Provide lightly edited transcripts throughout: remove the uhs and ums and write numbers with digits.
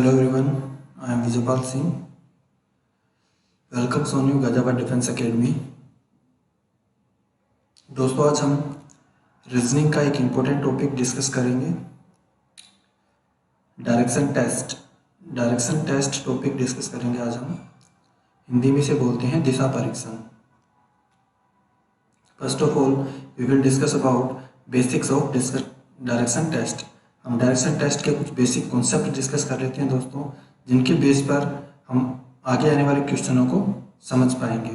Hello everyone, I am Vijaypal Singh. Welcome Sonu Ghaziabad defence academy. दोस्तों आज हम रीजनिंग का एक इम्पोर्टेंट टॉपिक डिस्कस करेंगे, डायरेक्शन टेस्ट टॉपिक डिस्कस करेंगे। आज हम हिंदी में से बोलते हैं दिशा परीक्षण। First of all we will discuss about basics of direction test. हम डायरेक्शन टेस्ट के कुछ बेसिक कॉन्सेप्ट डिस्कस कर लेते हैं दोस्तों, जिनके बेस पर हम आगे आने वाले क्वेश्चनों को समझ पाएंगे।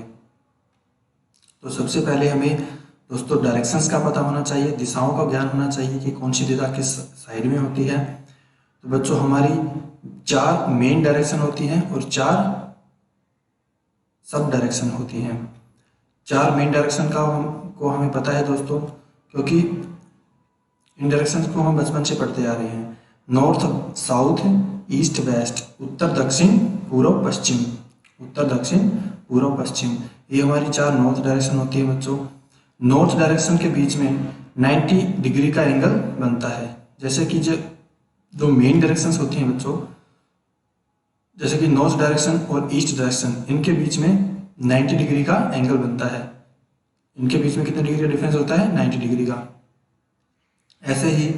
तो सबसे पहले हमें दोस्तों डायरेक्शंस का पता होना चाहिए, दिशाओं का ज्ञान होना चाहिए कि कौन सी दिशा किस साइड में होती है। तो बच्चों हमारी 4 मेन डायरेक्शन होती हैं और 4 सब डायरेक्शन होती हैं। 4 मेन डायरेक्शन को हमें पता है दोस्तों, क्योंकि इन डायरेक्शन को हम बचपन से पढ़ते आ रहे हैं। नॉर्थ साउथ, ईस्ट वेस्ट, उत्तर दक्षिण पूर्व पश्चिम, उत्तर दक्षिण पूर्व पश्चिम, ये हमारी 4 नॉर्थ डायरेक्शन होती है बच्चों। नॉर्थ डायरेक्शन के बीच में 90 डिग्री का एंगल बनता है। जैसे कि जो मेन डायरेक्शंस होती हैं बच्चों, जैसे कि नॉर्थ डायरेक्शन और ईस्ट डायरेक्शन, इनके बीच में 90 डिग्री का एंगल बनता है। इनके बीच में कितने डिग्री का डिफरेंस होता है? 90 डिग्री का। ऐसे ही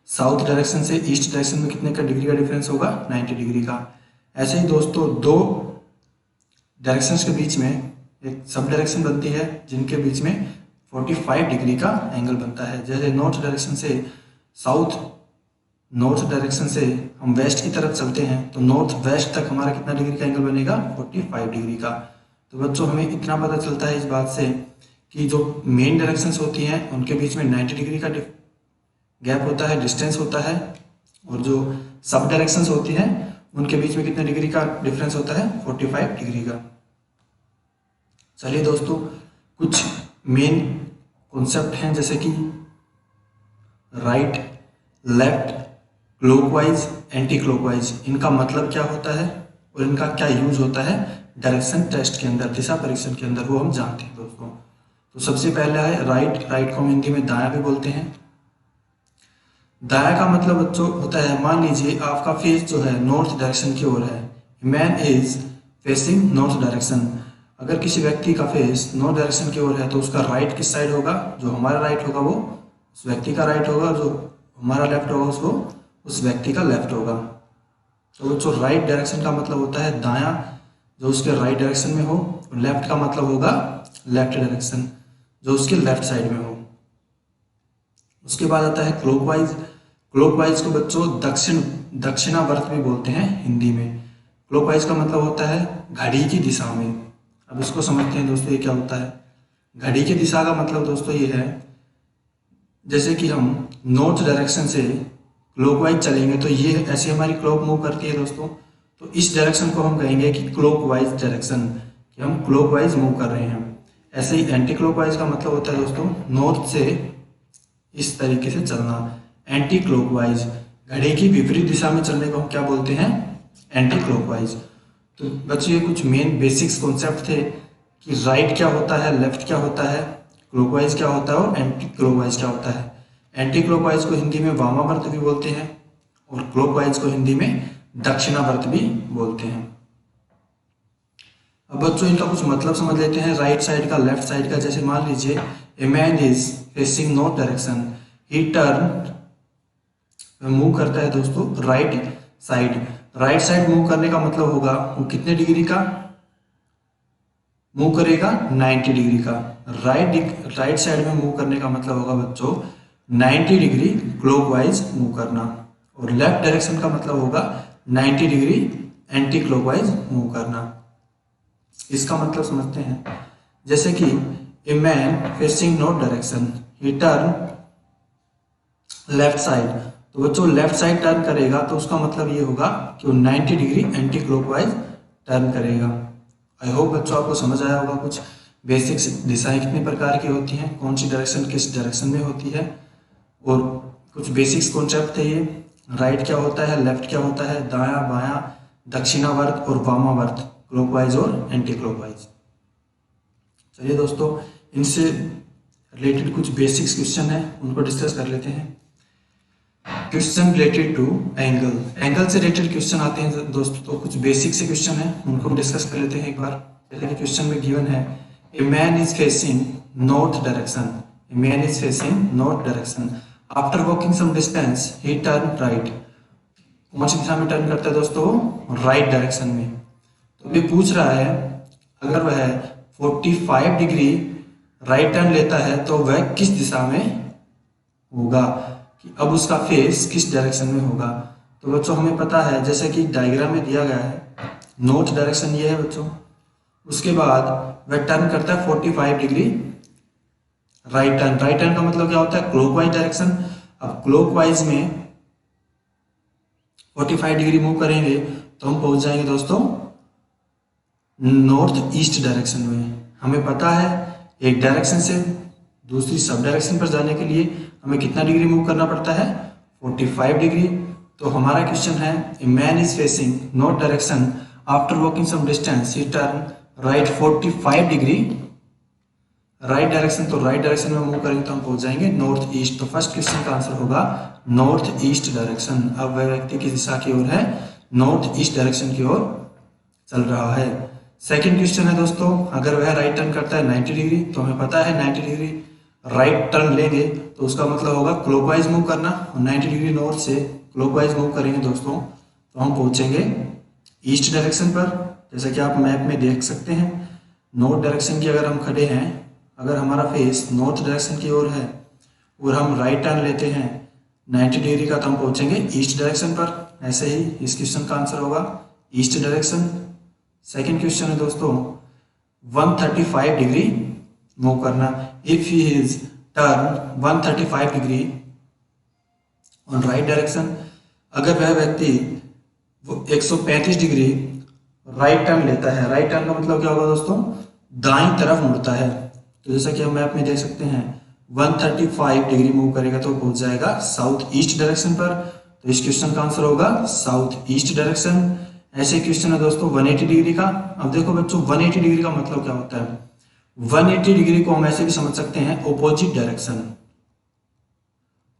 साउथ डायरेक्शन से ईस्ट डायरेक्शन में कितने का डिग्री का डिफरेंस होगा? 90 डिग्री का। ऐसे ही दोस्तों 2 डायरेक्शंस के बीच में एक सब डायरेक्शन बनती है, जिनके बीच में 45 डिग्री का एंगल बनता है। जैसे नॉर्थ डायरेक्शन से हम वेस्ट की तरफ चलते हैं तो नॉर्थ वेस्ट तक हमारा कितना डिग्री का एंगल बनेगा? 45 डिग्री का। तो बच्चों हमें इतना पता चलता है इस बात से कि जो मेन डायरेक्शंस होती हैं उनके बीच में 90 डिग्री का गैप होता है, डिस्टेंस होता है, और जो सब डायरेक्शंस होती हैं उनके बीच में कितने डिग्री का डिफरेंस होता है? 45 डिग्री का। चलिए दोस्तों कुछ मेन कॉन्सेप्ट हैं, जैसे कि right, left, clockwise, anti clockwise, इनका मतलब क्या होता है और इनका क्या यूज होता है डायरेक्शन टेस्ट के अंदर, दिशा परीक्षण के अंदर, वो हम जानते हैं दोस्तों। तो सबसे पहला है राइट। राइट को हम हिंदी में दायां भी बोलते हैं। दायां का मतलब बच्चों होता है, मान लीजिए आपका फेस जो है नॉर्थ डायरेक्शन की ओर है, man is facing north direction. अगर किसी व्यक्ति का फेस नॉर्थ डायरेक्शन की ओर है तो उसका राइट किस साइड होगा? जो हमारा राइट होगा वो उस व्यक्ति का राइट होगा, जो हमारा लेफ्ट होगा उसको उस व्यक्ति का लेफ्ट होगा। तो बच्चों राइट डायरेक्शन का मतलब होता है दायां, जो उसके राइट डायरेक्शन में हो, और लेफ्ट का मतलब होगा लेफ्ट डायरेक्शन, जो उसके लेफ्ट साइड में हो। उसके बाद आता है क्लॉकवाइज। क्लॉकवाइज को बच्चों दक्षिणावर्त भी बोलते हैं हिंदी में। क्लॉकवाइज का मतलब होता है घड़ी की दिशा में। अब इसको समझते हैं दोस्तों, ये क्या होता है? घड़ी की दिशा का मतलब दोस्तों ये है, जैसे कि हम नॉर्थ डायरेक्शन से क्लॉकवाइज चलेंगे तो ये ऐसे हमारी क्लॉक मूव करती है दोस्तों, तो इस डायरेक्शन को हम कहेंगे कि क्लॉकवाइज डायरेक्शन, कि हम क्लॉकवाइज मूव कर रहे हैं। ऐसे ही एंटी क्लॉकवाइज का मतलब होता है दोस्तों नॉर्थ से इस तरीके से चलना। एंटी क्लॉकवाइज, घड़ी की विपरीत दिशा में चलने को हम क्या बोलते हैं? Anti clockwise. तो बच्चों ये कुछ मेन बेसिक्स कॉन्सेप्ट थे कि राइट क्या होता है, लेफ्ट क्या होता है, क्लॉकवाइज क्या होता है और एंटी क्लॉकवाइज क्या होता है। एंटी क्लॉकवाइज को हिंदी में वामावर्त भी बोलते हैं और क्लॉकवाइज को हिंदी में दक्षिणावर्त भी बोलते हैं। अब बच्चों इनका कुछ मतलब समझ लेते हैं, राइट साइड का, लेफ्ट साइड का। जैसे मान लीजिए ए man is facing north direction, he turn move करता है दोस्तों right side. Right side move करने का मतलब होगा वो कितने डिग्री का मूव करेगा? 90 डिग्री का। राइट साइड में मूव करने का मतलब होगा बच्चों 90 डिग्री क्लॉकवाइज मूव करना, और लेफ्ट डायरेक्शन का मतलब होगा 90 डिग्री एंटी क्लॉकवाइज मूव करना। इसका मतलब समझते हैं, जैसे कि a man facing north direction, he turn left side. तो बच्चों लेफ्ट साइड टर्न करेगा तो उसका मतलब ये होगा कि वो 90 डिग्री एंटी क्लॉकवाइज टर्न करेगा। आई होप बच्चों आपको समझ आया होगा कुछ बेसिक्स, दिशाएं कितने प्रकार की होती हैं, कौन सी डायरेक्शन किस डायरेक्शन में होती है, और कुछ बेसिक्स कॉन्सेप्ट थे ये। राइट क्या होता है, लेफ्ट क्या होता है, दायां बायां, दक्षिणावर्त और वामावर्त, क्लॉकवाइज और एंटी क्लॉकवाइज। चलिए दोस्तों इनसे रिलेटेड कुछ बेसिक्स क्वेश्चन हैं उनको डिस्कस कर लेते हैं। Question related to angle. Angle से रिलेटेड क्वेश्चन आते हैं दोस्तों, तो कुछ बेसिक से क्वेश्चन है, उनको हम डिस्कस कर लेते हैं एक बार। जैसे कि क्वेश्चन में गिवन है, a man is facing north direction, a man is facing north direction, after walking some distance he turn right. कौन सी दिशा में टर्न करता है दोस्तों? राइट डायरेक्शन में। तो ये पूछ रहा है अगर वह 45 डिग्री राइट टर्न लेता है तो वह किस दिशा में होगा, कि अब उसका फेस किस डायरेक्शन में होगा। तो बच्चों हमें पता है, जैसे कि डायग्राम में दिया गया है, नॉर्थ डायरेक्शन ये है बच्चों, उसके बाद वह टर्न करता है 45 degree right turn. Right turn का मतलब क्या होता है? Clockwise direction. अब क्लॉकवाइज में 45 डिग्री मूव करेंगे तो हम पहुंच जाएंगे दोस्तों नॉर्थ ईस्ट डायरेक्शन में। हमें पता है एक डायरेक्शन से दूसरी सब डायरेक्शन पर जाने के लिए हमें कितना डिग्री मूव करना पड़ता है? 45 डिग्री। तो हमारा क्वेश्चन है, a man is facing north direction, after walking some distance he turn right 45 degree right direction. तो राइट डायरेक्शन में मूव करेंगे तो हम पहुंच जाएंगे नॉर्थ ईस्ट। तो फर्स्ट क्वेश्चन का आंसर होगा नॉर्थ ईस्ट डायरेक्शन। अब वह व्यक्ति किस दिशा की ओर है? नॉर्थ ईस्ट डायरेक्शन की ओर चल रहा है। सेकंड क्वेश्चन है दोस्तों, अगर वह राइट टर्न करता है 90 डिग्री, तो हमें पता है 90 डिग्री राइट टर्न लेंगे तो उसका मतलब होगा क्लॉकवाइज मूव करना, और 90 डिग्री नॉर्थ से क्लॉकवाइज मूव करेंगे दोस्तों तो हम पहुंचेंगे ईस्ट डायरेक्शन पर। जैसा कि आप मैप में देख सकते हैं, नॉर्थ डायरेक्शन की अगर हम खड़े हैं, अगर हमारा फेस नॉर्थ डायरेक्शन की ओर है और हम राइट टर्न लेते हैं 90 डिग्री का, तो हम पहुंचेंगे ईस्ट डायरेक्शन पर। ऐसे ही इस क्वेश्चन का आंसर होगा ईस्ट डायरेक्शन। सेकंड क्वेश्चन है दोस्तों, 135 डिग्री मूव करना। If he is turn 135 degree on right direction, अगर वह व्यक्ति वो 135 डिग्री राइट टर्न लेता है, राइट टर्न का मतलब क्या होगा दोस्तों? दाईं तरफ मुड़ता है। तो जैसा कि हम मैप में देख सकते हैं 135 डिग्री मूव करेगा तो पहुंच जाएगा साउथ ईस्ट डायरेक्शन पर। तो इस क्वेश्चन का आंसर होगा साउथ ईस्ट डायरेक्शन। ऐसे क्वेश्चन है दोस्तों 180 डिग्री का। अब देखो बच्चों 180 डिग्री का मतलब क्या होता है? 180 डिग्री को हम ऐसे भी समझ सकते हैं ऑपोजिट डायरेक्शन।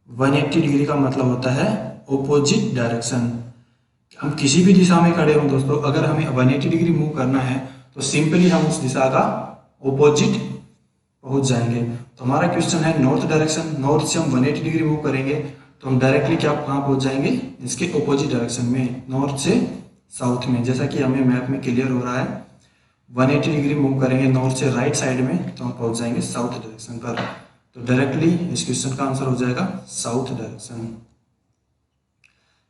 180 डिग्री का मतलब होता है ऑपोजिट डायरेक्शन। हम किसी भी दिशा में खड़े हों दोस्तों, अगर हमें 180 डिग्री मूव करना है तो सिंपली हम उस दिशा का ऑपोजिट पहुंच जाएंगे। तो हमारा क्वेश्चन है नॉर्थ डायरेक्शन, नॉर्थ से हम 180 डिग्री मूव करेंगे तो हम डायरेक्टली क्या कहाँ पहुंच जाएंगे? इसके ऑपोजिट डायरेक्शन में, नॉर्थ से साउथ में। जैसा कि हमें मैप में क्लियर हो रहा है, 180 डिग्री मूव करेंगे नॉर्थ से राइट साइड में तो हम पहुंच जाएंगे साउथ डायरेक्शन पर। तो डायरेक्टली इस क्वेश्चन का आंसर हो जाएगा साउथ डायरेक्शन।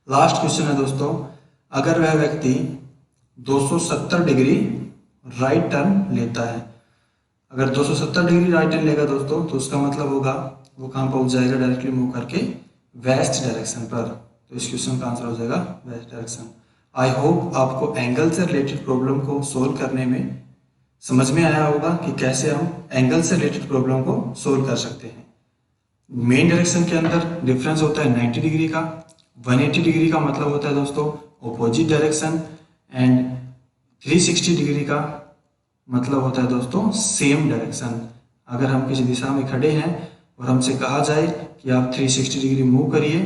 लास्ट क्वेश्चन है दोस्तों, अगर वह व्यक्ति 270 डिग्री राइट टर्न लेता है, अगर 270 डिग्री राइट टर्न लेगा दोस्तों तो उसका मतलब होगा वो कहाँ पहुंच जाएगा? डायरेक्टली मूव करके वेस्ट डायरेक्शन पर। तो इस क्वेश्चन का आंसर हो जाएगा वेस्ट डायरेक्शन। आई होप आपको एंगल से रिलेटेड प्रॉब्लम को सोल्व करने में समझ में आया होगा कि कैसे हम एंगल से रिलेटेड प्रॉब्लम को सोल्व कर सकते हैं। मेन डायरेक्शन के अंदर डिफरेंस होता है 90 डिग्री का, 180 डिग्री का मतलब होता है दोस्तों ऑपोजिट डायरेक्शन, एंड 360 डिग्री का मतलब होता है दोस्तों सेम डायरेक्शन। अगर हम किसी दिशा में खड़े हैं और हमसे कहा जाए कि आप 360 डिग्री मूव करिए,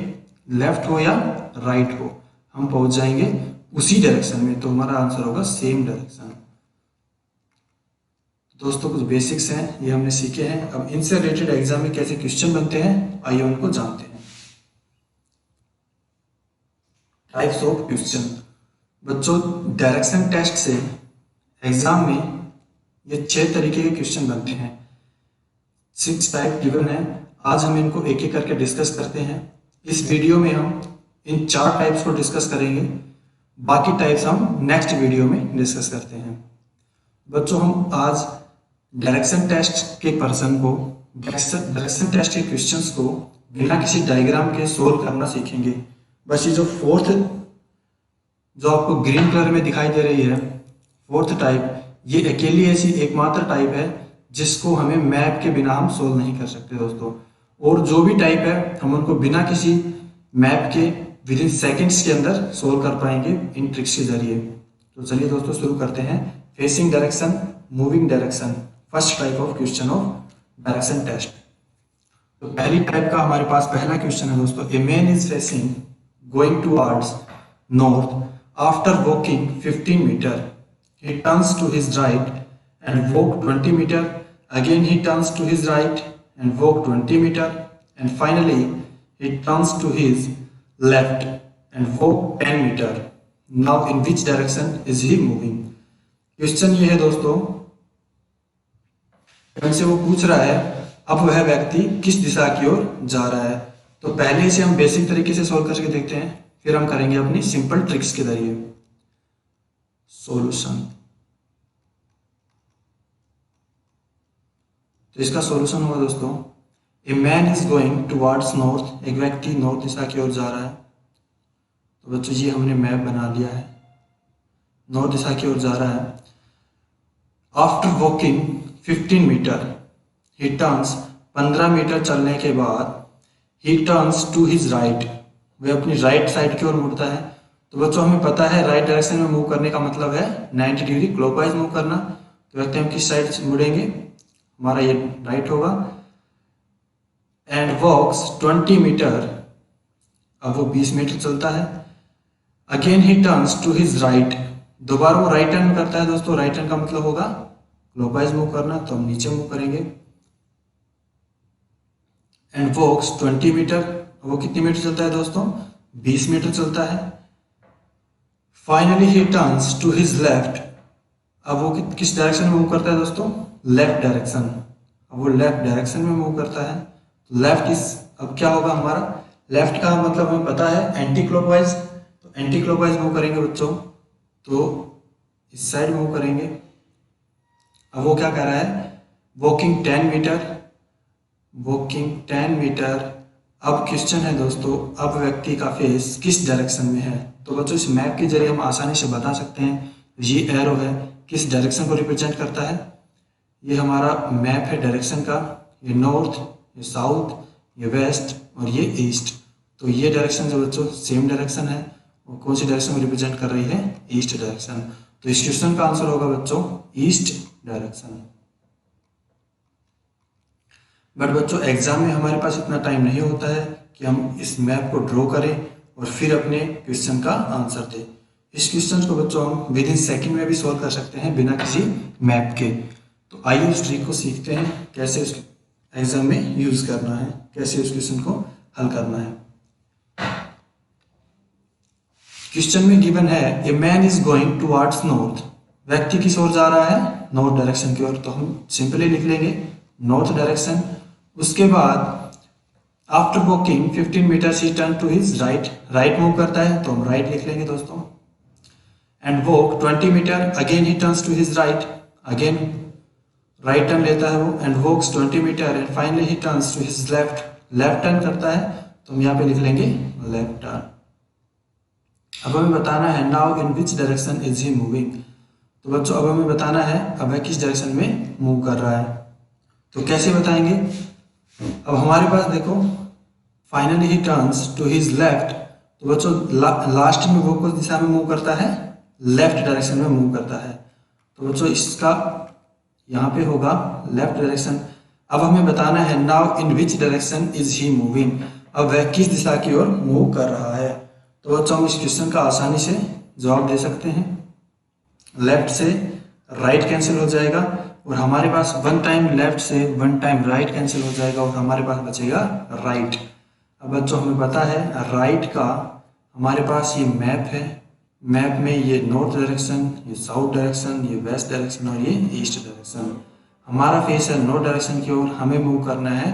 लेफ्ट हो या राइट हो, हम पहुंच जाएंगे उसी डायरेक्शन में। तो हमारा आंसर होगा सेम डायरेक्शन। दोस्तों कुछ बेसिक्स हैं ये हमने सीखे हैं। अब इनसे रिलेटेड एग्जाम में कैसे क्वेश्चन बनते हैं आइए उनको जानते हैं। Types of question. बच्चों डायरेक्शन टेस्ट से एग्जाम में ये 6 तरीके के क्वेश्चन बनते हैं। 6 टाइप गिवन है, आज हम इनको एक एक करके डिस्कस करते हैं। इस वीडियो में हम इन 4 टाइप्स को डिस्कस करेंगे, बाकी टाइप्स हम नेक्स्ट वीडियो में डिस्कस करते हैं। बच्चों हम आज डायरेक्शन टेस्ट के पर्सन को, डायरेक्शन टेस्ट के क्वेश्चंस को बिना किसी डायग्राम के सोल्व करना सीखेंगे। बस ये जो फोर्थ, जो आपको ग्रीन कलर में दिखाई दे रही है फोर्थ टाइप, ये अकेली ऐसी एकमात्र टाइप है जिसको हमें मैप के बिना हम सोल्व नहीं कर सकते दोस्तों। और जो भी टाइप है हम उनको बिना किसी मैप के विद इन सेकेंड्स के अंदर सोल्व कर पाएंगे इन ट्रिक्स के जरिए। तो चलिए दोस्तों शुरू करते हैं। Facing direction, moving direction, first type of question of direction test. तो पहली टाइप का हमारे पास पहला क्वेश्चन है दोस्तों, a man is facing going towards north after walking 15 metre, he turns to his right and walk 20 meter, again he turns to his right and walk 20 meter, and finally he turns to his left and walk 10 meter. Now in which direction is he moving? Question ये है दोस्तों, हमसे वो पूछ रहा है अब वह व्यक्ति किस दिशा की ओर जा रहा है। तो पहले इसे हम बेसिक तरीके से सॉल्व करके देखते हैं, फिर हम करेंगे अपनी सिंपल ट्रिक्स के जरिए सॉल्यूशन। तो इसका सॉल्यूशन होगा दोस्तों, a man is going towards north, एक व्यक्ति नॉर्थ दिशा की ओर जा रहा है। तो बच्चों ये हमने मैप बना लिया है, नॉर्थ दिशा की ओर जा रहा है। After walking 15 metre he turns, 15 metre चलने के बाद he turns to his right, वह अपनी राइट साइड की ओर मुड़ता है। तो बच्चों हमें पता है राइट डायरेक्शन में मूव करने का मतलब है 90 डिग्री क्लॉकवाइज मूव करना। तो व्यक्ति हम किस साइड से मुड़ेंगे, हमारा ये राइट होगा। एंड वॉक्स 20 मीटर, अब वो 20 मीटर चलता है। Again he turns to his right, दोबारा वो राइट टर्न करता है दोस्तों। राइट टर्न का मतलब होगा क्लॉकवाइज मूव करना, तो हम नीचे मूव करेंगे। एंड वॉक्स 20 मीटर, वो कितनी मीटर चलता है दोस्तों, 20 मीटर चलता है। Finally he turns to his left, अब वो किस डायरेक्शन में मूव करता है दोस्तों, लेफ्ट डायरेक्शन। अब वो लेफ्ट डायरेक्शन में मूव करता है। लेफ्ट इज, अब क्या होगा हमारा, लेफ्ट का मतलब हमें पता है एंटी क्लॉकवाइज, तो एंटी क्लॉकवाइज मूव करेंगे बच्चों, तो इस साइड मूव करेंगे। अब वो क्या कर रहा है, वॉकिंग 10 मीटर, वॉकिंग 10 मीटर। अब क्वेश्चन है दोस्तों, अब व्यक्ति का फेस किस डायरेक्शन में है। तो बच्चों इस मैप के जरिए हम आसानी से बता सकते हैं, ये एरो है किस डायरेक्शन को रिप्रेजेंट करता है। ये हमारा मैप है डायरेक्शन का, ये नॉर्थ, ये साउथ, ये वेस्ट और ये ईस्ट। तो ये डायरेक्शन जो बच्चों सेम डायरेक्शन है, वो कौन सी डायरेक्शन को रिप्रेजेंट कर रही है, ईस्ट डायरेक्शन। तो इस क्वेश्चन का आंसर होगा बच्चों ईस्ट डायरेक्शन। बट बच्चों एग्जाम में हमारे पास इतना टाइम नहीं होता है कि हम इस मैप को ड्रॉ करें और फिर अपने क्वेश्चन का आंसर दें। इस क्वेश्चन को बच्चों हम विद इन सेकेंड में भी सॉल्व कर सकते हैं बिना किसी मैप के। तो आइए उस ट्रिक को सीखते हैं, कैसे उस एग्जाम में यूज करना है, कैसे उस क्वेश्चन को हल करना है। क्वेश्चन में गिवन है a man is going towards north, व्यक्ति किस ओर जा रहा है, नॉर्थ डायरेक्शन की ओर। तो हम सिंपली लिख लेंगे नॉर्थ डायरेक्शन। उसके बाद after walking 15 metre he turn to his right, right move करता है तो हम राइट लिख लेंगे दोस्तों। And walk 20 metre, again he turns to his right, again right turn लेता है वो। And walks 20 metre and finally he turns to his left, left turn करता है तो हम यहाँ पे लिख लेंगे लेफ्ट टर्न। अब हमें बताना है now in which direction is he moving. तो बच्चों अब हमें बताना है अब वह किस डायरेक्शन में मूव कर रहा है। तो कैसे बताएंगे, अब हमारे पास देखो finally he turns to his left. तो बच्चों लास्ट में वो किस दिशा में मूव करता है, लेफ्ट डायरेक्शन में मूव करता है। तो बच्चों इसका यहाँ पे होगा लेफ्ट डायरेक्शन। अब हमें बताना है now in which direction is he moving, अब वह किस दिशा की ओर मूव कर रहा है। तो बच्चों हम इस क्वेश्चन का आसानी से जवाब दे सकते हैं। लेफ्ट से राइट कैंसिल हो जाएगा और हमारे पास वन टाइम लेफ्ट से वन टाइम राइट कैंसिल हो जाएगा और हमारे पास बचेगा राइट। अब बच्चों हमें पता है राइट का हमारे पास ये मैप है, मैप में ये नॉर्थ डायरेक्शन, ये साउथ डायरेक्शन, ये वेस्ट डायरेक्शन और ये ईस्ट डायरेक्शन। हमारा फेस है नॉर्थ डायरेक्शन की ओर, हमें मूव करना है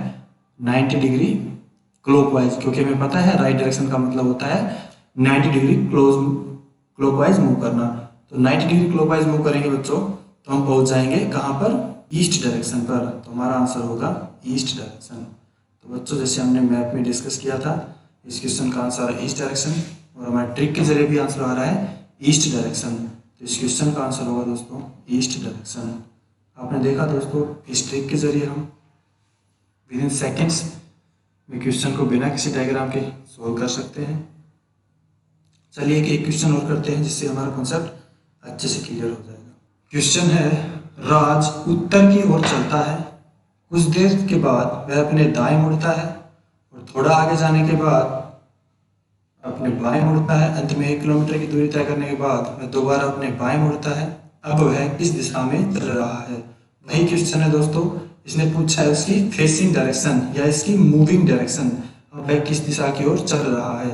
90 डिग्री क्लॉकवाइज, क्योंकि हमें पता है राइट डायरेक्शन का मतलब होता है 90 डिग्री क्लॉकवाइज मूव करना। तो 90 डिग्री क्लॉकवाइज मूव करेंगे बच्चों तो हम पहुंच जाएंगे कहाँ पर, ईस्ट डायरेक्शन पर। तो हमारा आंसर होगा ईस्ट डायरेक्शन। तो बच्चों जैसे हमने मैप में डिस्कस किया था, इस क्वेश्चन का आंसर है ईस्ट डायरेक्शन और हमारे ट्रिक के जरिए भी आंसर आ रहा है ईस्ट डायरेक्शन। तो इस क्वेश्चन का आंसर होगा दोस्तों ईस्ट डायरेक्शन। आपने देखा दोस्तों इस ट्रिक के जरिए हम विद इन सेकेंड्स में क्वेश्चन को बिना किसी डायग्राम के सोल्व कर सकते हैं। चलिए एक क्वेश्चन और करते हैं जिससे हमारा कॉन्सेप्ट अच्छे से क्लियर हो जाएगा। क्वेश्चन है राज उत्तर की ओर चलता है कुछ देर के बाद वह अपने दाएं मुड़ता है और थोड़ा आगे जाने के बाद अपने बाएं मुड़ता है। अंत में 1 किलोमीटर की दूरी तय करने के बाद वह दोबारा अपने बाएं मुड़ता है। अब वह किस दिशा में चल रहा है? वही क्वेश्चन है दोस्तों, इसने पूछा है उसकी फेसिंग डायरेक्शन या इसकी मूविंग डायरेक्शन। अब वह किस दिशा की ओर चल रहा है?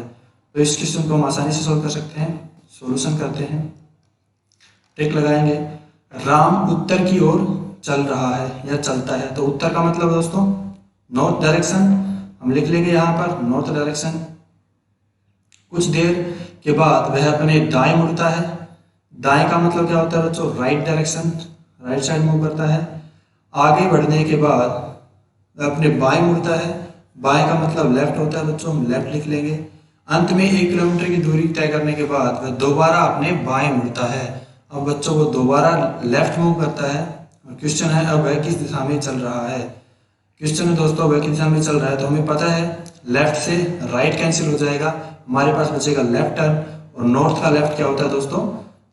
तो इस क्वेश्चन को हम आसानी से सोल्व कर सकते हैं। सॉल्यूशन करते हैं, टिक लगाएंगे। राम उत्तर की ओर चल रहा है या चलता है, तो उत्तर का मतलब दोस्तों नॉर्थ डायरेक्शन, हम लिख लेंगे यहाँ पर नॉर्थ डायरेक्शन। कुछ देर के बाद वह अपने दाएं मुड़ता है। दाएं का मतलब क्या होता है बच्चों? Right direction, right side move करता है। आगे बढ़ने के बाद वह अपने बाएं मुड़ता है। बाएं का मतलब लेफ्ट होता है बच्चों, हम लेफ्ट लिख लेंगे। अंत में 1 किलोमीटर की दूरी तय करने के बाद वह दोबारा अपने बाएं मुड़ता है। अब बच्चों वो दोबारा लेफ्ट मूव करता है। और क्वेश्चन है अब वह किस दिशा में चल रहा है? क्वेश्चन है दोस्तों वह किस दिशा में चल रहा है, तो हमें पता है लेफ्ट से राइट कैंसिल हो जाएगा, हमारे पास बचेगा लेफ्ट टर्न। और नॉर्थ का लेफ्ट क्या होता है दोस्तों?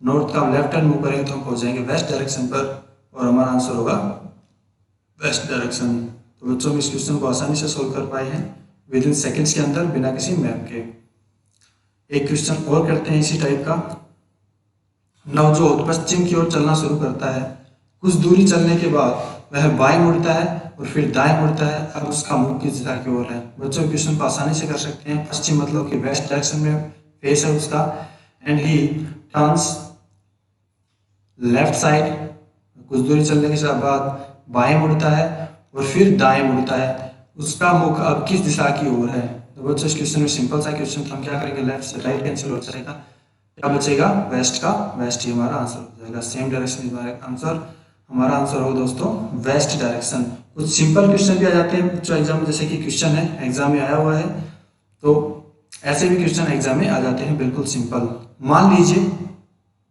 नॉर्थ का लेफ्ट टर्न मूव करेंगे तो हम पहुंच जाएंगे वेस्ट डायरेक्शन पर, और हमारा आंसर होगा वेस्ट डायरेक्शन। तो बच्चों हम इस क्वेश्चन को आसानी से सोल्व कर पाए हैं विद इन सेकेंड्स के अंदर, बिना किसी मैप के। एक क्वेश्चन और करते हैं इसी टाइप का। नवजोत पश्चिम की ओर चलना शुरू करता है। कुछ दूरी चलने के बाद वह बाएं मुड़ता है और फिर दाएं मुड़ता है। अब उसका मुख किस दिशा की ओर है? बच्चों क्वेश्चन को आसानी से कर सकते हैं। पश्चिम मतलब कि वेस्ट डायरेक्शन में फेस है उसका, and he turns left side. कुछ दूरी चलने के बाद बाएं मुड़ता है और फिर दाएं मुड़ता है। उसका मुख अब किस दिशा की ओर है? तो बच्चों इस क्वेश्चन में सिंपल सा क्वेश्चन, तो हम क्या करेंगे, लेफ्ट से राइट कैंसिल हो जाएगा, क्या बचेगा? वेस्ट का वेस्ट ही हमारा आंसर हो जाएगा। सेम डायरेक्शन हमारा आंसर, हमारा आंसर होगा दोस्तों वेस्ट डायरेक्शन। कुछ सिंपल क्वेश्चन भी आ जाते हैं बच्चों एग्जाम में, जैसे कि क्वेश्चन है एग्जाम में आया हुआ है, तो ऐसे भी क्वेश्चन एग्जाम में आ जाते हैं बिल्कुल सिंपल। मान लीजिए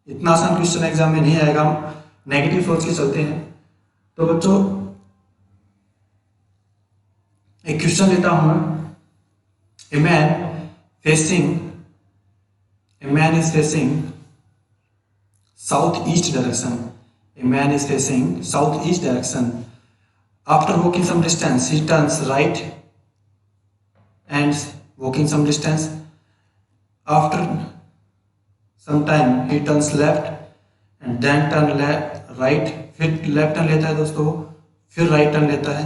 इतना आसान क्वेश्चन एग्जाम में नहीं आएगा, हम नेगेटिव सोच के चलते हैं। तो बच्चों एक क्वेश्चन लेता हूं मैं। ए man is facing south east direction. A man is facing southeast direction. After walking some distance, he turns right and walking some distance. After some time, he turns left and then turn right. फिर left turn लेता है दोस्तों, फिर right turn लेता है।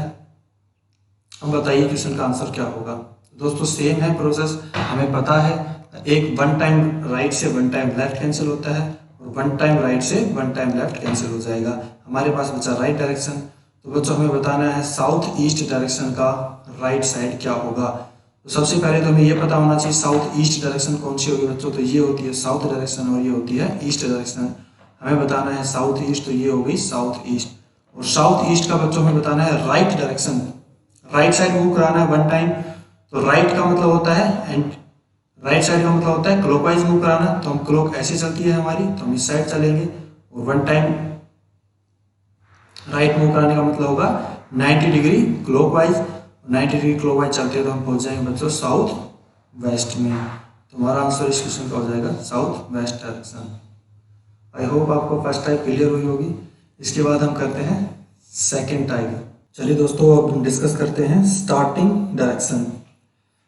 अब बताइए question का आंसर क्या होगा? दोस्तों सेम है प्रोसेस, हमें पता है एक वन टाइम राइट से वन टाइम लेफ्ट कैंसिल होता है, और वन टाइम राइट से वन टाइम लेफ्ट कैंसिल हो जाएगा। हमारे पास बचा राइट डायरेक्शन। तो बच्चों हमें बताना है साउथ ईस्ट डायरेक्शन का राइट साइड क्या होगा। तो सबसे पहले तो हमें ये पता होना चाहिए साउथ ईस्ट डायरेक्शन कौन सी होगी बच्चों, तो ये होती है साउथ डायरेक्शन और ये होती है ईस्ट डायरेक्शन। हमें बताना है साउथ ईस्ट, तो ये हो गई साउथ ईस्ट। और साउथ ईस्ट का बच्चों हमें बताना है right direction, right side move कराना है वन टाइम। तो राइट का मतलब होता है एंड राइट साइड का मतलब होता है क्लॉकवाइज मूव कराना। तो हम क्लॉक ऐसे चलती है हमारी, तो हम इस साइड चलेंगे। और वन टाइम राइट मूव कराने का मतलब होगा 90 डिग्री क्लॉकवाइज। 90 डिग्री क्लॉकवाइज चलते हैं तो हम पहुंच जाएंगे बच्चों साउथ वेस्ट में। तो हमारा आंसर इस क्वेश्चन का हो जाएगा south west direction. I hope आपको फर्स्ट टाइप क्लियर हुई होगी। इसके बाद हम करते हैं सेकेंड टाइप। चलिए दोस्तों अब हम डिस्कस करते हैं स्टार्टिंग डायरेक्शन।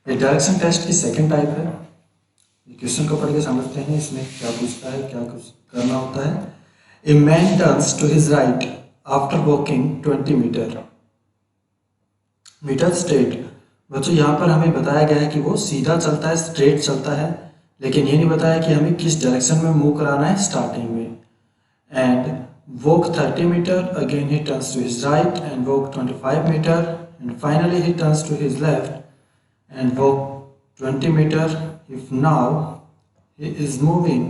ये डायरेक्शन टेस्ट की सेकेंड टाइप है। क्वेश्चन को पढ़ के समझते हैं इसमें क्या पूछता है, क्या कुछ करना होता है। A man turns to his right after walking 20 metre straight. बच्चों यहाँ पर हमें बताया गया है कि वो सीधा चलता है, स्ट्रेट चलता है, लेकिन ये नहीं बताया कि हमें किस डायरेक्शन में मूव कराना है स्टार्टिंग में। And walk 30 metre, again he turns to his right and walk 25 metre, and finally he turns to his left and walk 20 meter. If now he is moving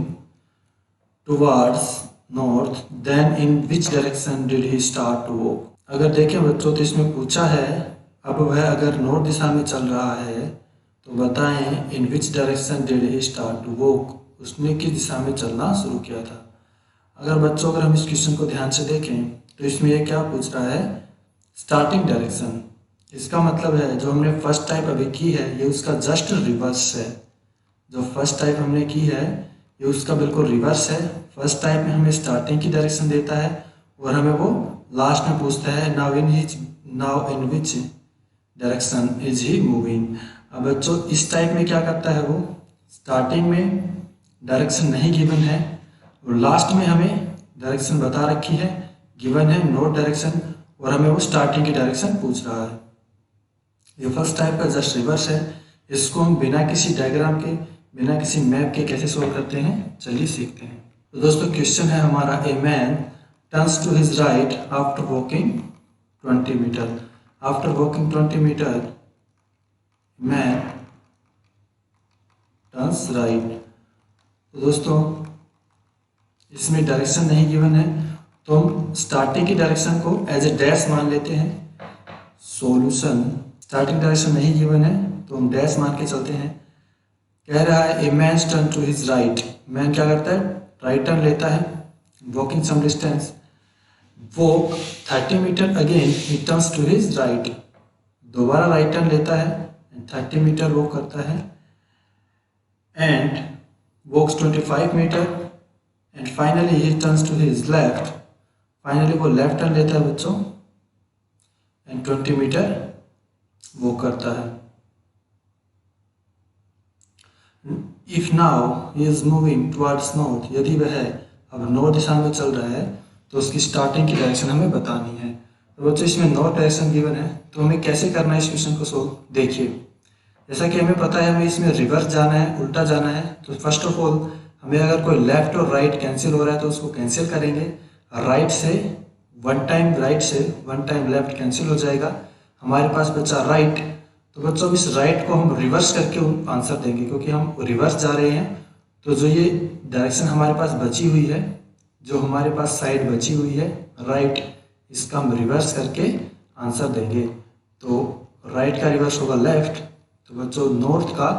towards north, then in which direction did he start to walk? अगर देखें बच्चों तो इसमें पूछा है अब वह अगर नॉर्थ दिशा में चल रहा है तो बताएं in which direction did he start to walk, उसने किस दिशा में चलना शुरू किया था। अगर बच्चों अगर हम इस क्वेश्चन को ध्यान से देखें तो इसमें ये क्या पूछ रहा है, स्टार्टिंग डायरेक्शन। इसका मतलब है जो हमने फर्स्ट टाइप अभी की है ये उसका जस्ट रिवर्स है। जो फर्स्ट टाइप हमने की है ये उसका बिल्कुल रिवर्स है। फर्स्ट टाइप में हमें स्टार्टिंग की डायरेक्शन देता है और हमें वो लास्ट में पूछता है now in which direction is he moving. अब बच्चों इस टाइप में क्या करता है वो, स्टार्टिंग में डायरेक्शन नहीं गिवन है और लास्ट में हमें डायरेक्शन बता रखी है, गिवन है नॉर्थ डायरेक्शन, और हमें वो स्टार्टिंग की डायरेक्शन पूछ रहा है। ये फर्स्ट टाइप का जस्ट रिवर्स है। इसको हम बिना किसी डायग्राम के, बिना किसी मैप के कैसे सोल्व करते हैं, चलिए सीखते हैं। तो दोस्तों क्वेश्चन है हमारा, a man turns to his right after walking 20 metre. After walking 20 metre man turns right. तो दोस्तों इसमें डायरेक्शन नहीं गिवन है, तो हम स्टार्टिंग की डायरेक्शन को एज ए डैश मान लेते हैं। सॉल्यूशन, स्टार्टिंग डायरेक्शन नहीं गिवन है तो हम डैश मान के चलते हैं। कह रहा है a man turn to his right, man क्या करता है, राइट टर्न लेता है, walking some distance, walk 30 metre, again he turns to his right, दोबारा राइट टर्न लेता है, 30 मीटर वॉक करता है, and walks 25 metre, and finally he turns to his left, finally वो लेफ्ट टर्न लेता है बच्चों, एंड 20 मीटर वॉक करता है। If now he is moving towards north, यदि वह अब नॉर्थ दिशा में चल रहा है तो उसकी स्टार्टिंग की डायरेक्शन हमें बतानी है। तो बच्चों इसमें नॉर्थ डायरेक्शन गिवन है, तो हमें कैसे करना है इस क्वेश्चन को सोल्व, देखिए। जैसा कि हमें पता है हमें इसमें रिवर्स जाना है, उल्टा जाना है, तो फर्स्ट ऑफ ऑल हमें अगर कोई लेफ्ट और राइट कैंसिल हो रहा है तो उसको कैंसिल करेंगे। राइट से वन टाइम राइट से वन टाइम लेफ्ट कैंसिल हो जाएगा, हमारे पास बचा राइट। तो बच्चों इस राइट को हम रिवर्स करके आंसर देंगे, क्योंकि हम रिवर्स जा रहे हैं। तो जो ये डायरेक्शन हमारे पास बची हुई है, जो हमारे पास साइड बची हुई है राइट, इसका हम रिवर्स करके आंसर देंगे। तो राइट का रिवर्स होगा लेफ्ट, तो बच्चों नॉर्थ का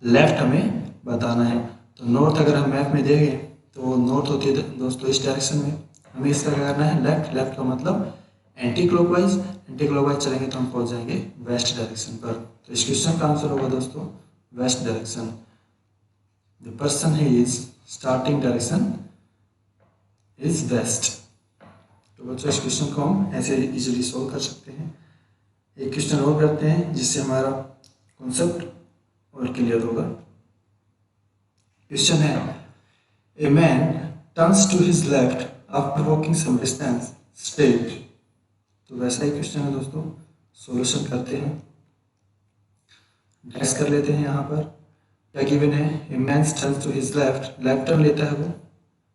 लेफ्ट हमें बताना है। तो नॉर्थ अगर हम मैप में देखें तो नॉर्थ होती है दोस्तों इस डायरेक्शन में, हमें इसका क्या करना है, लेफ्ट। लेफ्ट का मतलब एंटी क्लॉकवाइज, एंटी क्लॉकवाइज चलेंगे तो हम पहुंच जाएंगे वेस्ट डायरेक्शन पर। तो इस क्वेश्चन का आंसर होगा दोस्तों west direction. The person his starting direction is west. तो बच्चों इस क्वेश्चन को हम ऐसे इजीली सोल्व कर सकते हैं। एक क्वेश्चन और करते हैं जिससे हमारा कॉन्सेप्ट और क्लियर होगा। क्वेश्चन है, a man turns to his left after walking some distance straight. तो वैसा ही क्वेश्चन है दोस्तों, सॉल्यूशन करते हैं। डैश कर लेते हैं यहाँ पर, क्या गिवन है, a man turns to his left, left turn लेता है वो,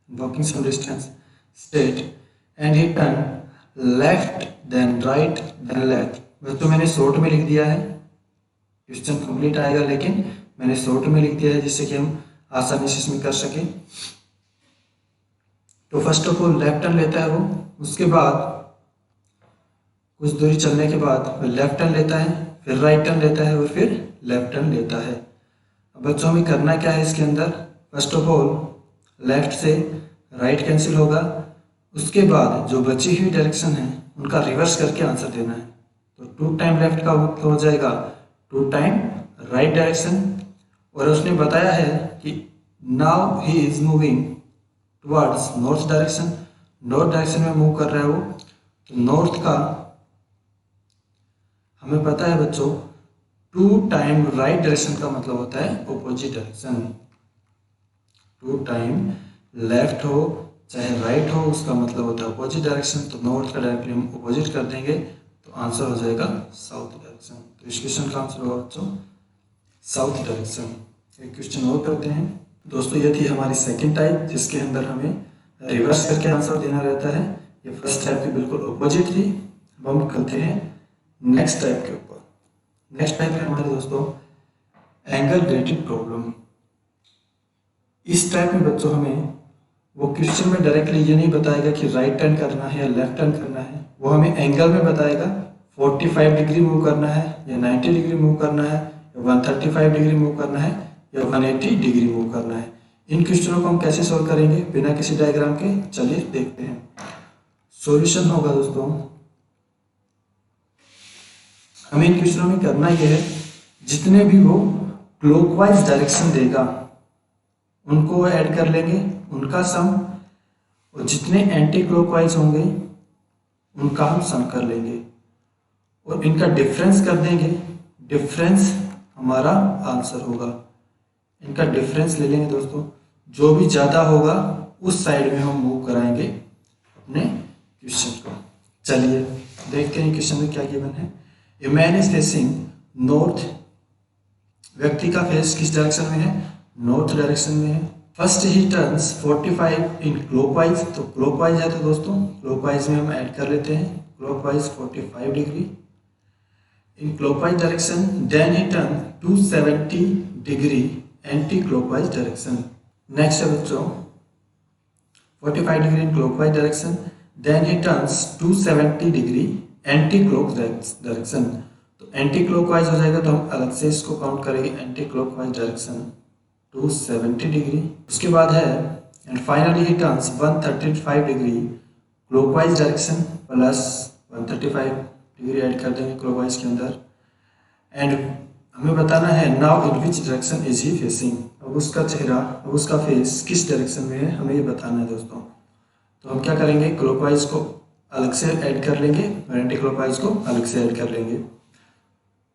walking some distance straight, and he turn left then right then left. बस तो मैंने शॉर्ट में लिख दिया है, क्वेश्चन कंप्लीट आएगा लेकिन मैंने शॉर्ट में लिख दिया है जिससे कि हम आसानी से इसमें कर सके। तो first of all left turn लेता है वो, उसके बाद कुछ दूरी चलने के बाद लेफ्ट टर्न लेता है, फिर राइट टर्न लेता है और फिर लेफ्ट टर्न लेता है। अब बच्चों हमें करना क्या है इसके अंदर, फर्स्ट ऑफ ऑल लेफ्ट से राइट कैंसिल होगा, उसके बाद जो बची हुई डायरेक्शन है उनका रिवर्स करके आंसर देना है। तो 2 टाइम लेफ्ट का हो जाएगा 2 टाइम राइट डायरेक्शन, और उसने बताया है कि now he is moving towards north direction, north direction में मूव कर रहा है वो। तो नॉर्थ का हमें पता है बच्चों 2 टाइम राइट डायरेक्शन का मतलब होता है ऑपोजिट डायरेक्शन। 2 टाइम लेफ्ट हो चाहे राइट हो उसका मतलब होता है ऑपोजिट डायरेक्शन। तो नॉर्थ का डायरेक्टली हम ऑपोजिट कर देंगे तो आंसर हो जाएगा साउथ डायरेक्शन। तो इस क्वेश्चन का आंसर होगा बच्चों साउथ डायरेक्शन। एक क्वेश्चन और करते हैं दोस्तों, ये थी हमारी सेकंड टाइप जिसके अंदर हमें रिवर्स करके आंसर देना रहता है। ये फर्स्ट टाइप की बिल्कुल ऑपोजिट थी। अब हम करते हैं नेक्स्ट टाइप के ऊपर। नेक्स्ट टाइप है हमारे दोस्तों एंगल रिलेटेड प्रॉब्लम। इस टाइप में बच्चों हमें वो क्वेश्चन में डायरेक्टली ये नहीं बताएगा कि राइट टर्न करना है या लेफ्ट टर्न करना है, वो हमें एंगल में बताएगा। 45 डिग्री मूव करना है या 90 डिग्री मूव करना है या 135 डिग्री मूव करना है या 180 डिग्री मूव करना है। इन क्वेश्चनों को हम कैसे सोल्व करेंगे बिना किसी डायग्राम के, चलिए देखते हैं। सॉल्यूशन होगा दोस्तों, हमें इन क्वेश्चनों में करना यह है जितने भी वो क्लॉकवाइज डायरेक्शन देगा उनको ऐड कर लेंगे, उनका सम, और जितने एंटी क्लॉकवाइज होंगे उनका हम सम कर लेंगे और इनका डिफरेंस कर देंगे। डिफरेंस हमारा आंसर होगा। इनका डिफरेंस ले लेंगे दोस्तों, जो भी ज़्यादा होगा उस साइड में हम मूव कराएंगे अपने क्वेश्चन को। चलिए देखते हैं क्वेश्चन में क्या गिवन है। A man is facing north. व्यक्ति का फेस किस डायरेक्शन में है? नॉर्थ डायरेक्शन में है। First he turns 45 in clockwise. तो क्लॉकवाइज है तो दोस्तों क्लॉकवाइज में हम ऐड कर लेते हैं। Clockwise 45 degree in clockwise direction. Then he turn 270 degree anti clockwise direction. Next है बच्चों 45 degree in clockwise direction, then he turns 270 degree anti clock direction. तो एंटी क्लॉकवाइज हो जाएगा तो हम अलग से इसको काउंट करेंगे। Anti clockwise direction 270 degree. उसके बाद है and finally he turns 135 degree clockwise direction plus 135 degree add कर देंगे क्लॉकवाइज के अंदर। एंड हमें बताना है now in which direction is he facing. अब उसका चेहरा, अब उसका फेस किस डायरेक्शन में है, हमें ये बताना है दोस्तों। तो हम क्या करेंगे, क्लॉकवाइज को अलग से ऐड कर लेंगे और एंटी क्लॉकवाइज को अलग से ऐड कर लेंगे।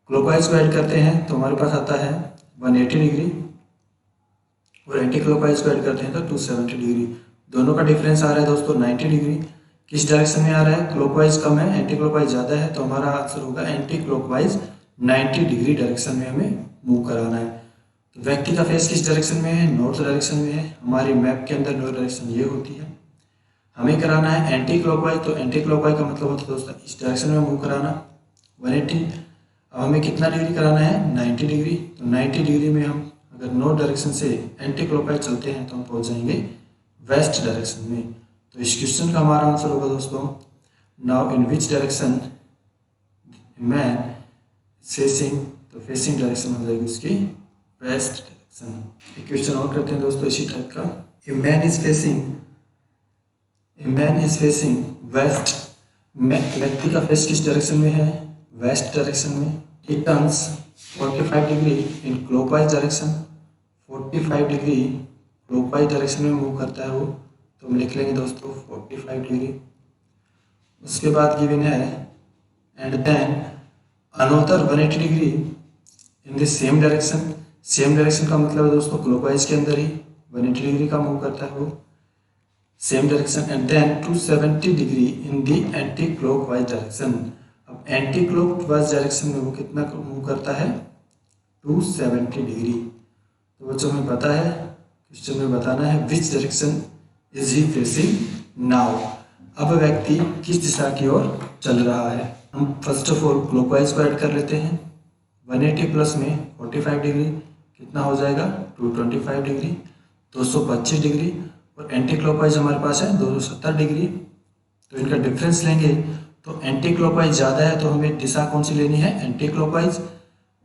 क्लॉकवाइज को ऐड करते हैं तो हमारे पास आता है 180 डिग्री और एंटी क्लॉकवाइज को ऐड करते हैं तो 270 डिग्री। दोनों का डिफरेंस आ रहा है दोस्तों 90 डिग्री। किस डायरेक्शन में आ रहा है? क्लॉकवाइज कम है, एंटी क्लॉकवाइज ज़्यादा है, तो हमारा आंसर होगा एंटी क्लॉकवाइज 90 डिग्री डायरेक्शन में हमें मूव कराना है। तो व्यक्ति का फेस किस डायरेक्शन में है? नॉर्थ डायरेक्शन में है। हमारी मैप के अंदर नॉर्थ डायरेक्शन ये होती है। हमें कराना है एंटी क्लॉकवाइज, तो एंटी क्लॉकवाइज का मतलब होता है दोस्तों इस डायरेक्शन में मूव कराना 180। अब हमें कितना डिग्री कराना है? 90 डिग्री। तो 90 डिग्री में हम अगर नॉर्थ डायरेक्शन से एंटी क्लॉकवाइज चलते हैं तो हम पहुंच जाएंगे वेस्ट डायरेक्शन में। तो इस क्वेश्चन का हमारा आंसर होगा दोस्तों now in which direction man facing. तो फेसिंग डायरेक्शन हो जाएगी उसकी वेस्ट डायरेक्शन। एक क्वेश्चन और करते हैं दोस्तों इसी टाइप का। ए मैन इज फेसिंग वेस्ट। व्यक्ति का फेस किस डायरेक्शन में है? वेस्ट डायरेक्शन में। ही turns 45 degree in clockwise direction. 45 degree clockwise direction में मूव करता है वो, तो हम लिख लेंगे दोस्तों 45 डिग्री। उसके बाद गिवन है and then another 180 degree in the same direction. Same direction का मतलब है दोस्तों क्लॉकवाइज के अंदर ही 180 डिग्री का मूव करता है वो, same direction. And then 270 degree in the anti clockwise direction. अब एंटी क्लॉकवाइज डायरेक्शन में वो कितना मूव करता है? 270 डिग्री। तो बच्चों हमें पता है, क्वेश्चन में बताना है विच direction is he facing now. अब व्यक्ति किस दिशा की ओर चल रहा है? हम फर्स्ट ऑफ ऑल क्लॉकवाइज को ऐड कर लेते हैं। 180 प्लस में 45 डिग्री कितना हो जाएगा? 225 डिग्री, 225 डिग्री। और एंटी क्लॉकवाइज हमारे पास है 270 डिग्री। तो इनका डिफरेंस लेंगे तो एंटी क्लॉकवाइज ज़्यादा है तो हमें दिशा कौन सी लेनी है? Anti clockwise.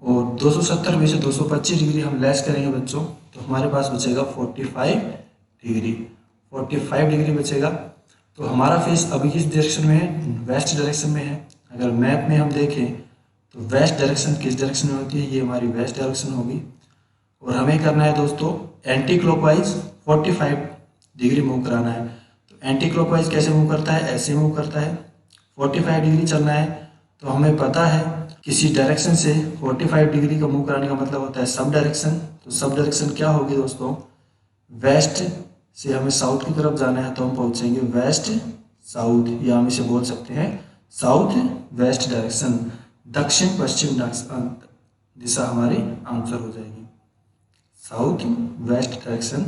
और 270 में से 225 डिग्री हम लेस करेंगे बच्चों, तो हमारे पास बचेगा 45 डिग्री। 45 डिग्री बचेगा। तो हमारा फेस अभी किस डायरेक्शन में है? वेस्ट डायरेक्शन में है। अगर मैप में हम देखें तो वेस्ट डायरेक्शन किस डायरेक्शन में होती है? ये हमारी वेस्ट डायरेक्शन होगी। और हमें करना है दोस्तों एंटी क्लॉकवाइज 45 डिग्री मूव कराना है। तो एंटी क्लॉकवाइज कैसे मूव करता है? ऐसे मूव करता है। 45 डिग्री चलना है तो हमें पता है किसी डायरेक्शन से 45 डिग्री का मूव कराने का मतलब होता है सब डायरेक्शन। तो सब डायरेक्शन क्या होगी दोस्तों? वेस्ट से हमें साउथ की तरफ जाना है तो हम पहुंचेंगे वेस्ट साउथ, या हम इसे बोल सकते हैं साउथ वेस्ट डायरेक्शन। दक्षिण पश्चिम दिशा हमारी आंसर हो जाएगी। South west direction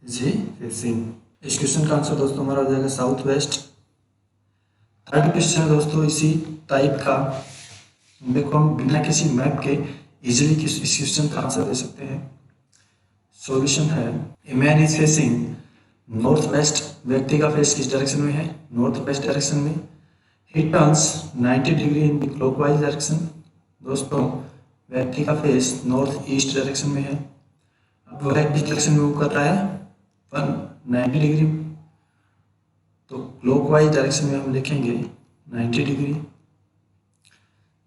is he facing. इस क्वेश्चन का आंसर दोस्तों हमारा हो जाएगा साउथ वेस्ट। थर्ड क्वेश्चन है दोस्तों इसी टाइप का। देखो हम बिना किसी मैप के इजीली इस क्वेश्चन का आंसर दे सकते हैं। सॉल्यूशन है a man is facing north west. व्यक्ति का फेस किस डायरेक्शन में है? नॉर्थ वेस्ट डायरेक्शन में। ही turns 90 degree in the clockwise direction. दोस्तों व्यक्ति का फेस नॉर्थ ईस्ट डायरेक्शन में है। अब वह किस डायरेक्शन में मूव कर रहा है? 190 डिग्री। तो क्लॉकवाइज डायरेक्शन में हम लिखेंगे 90 degree.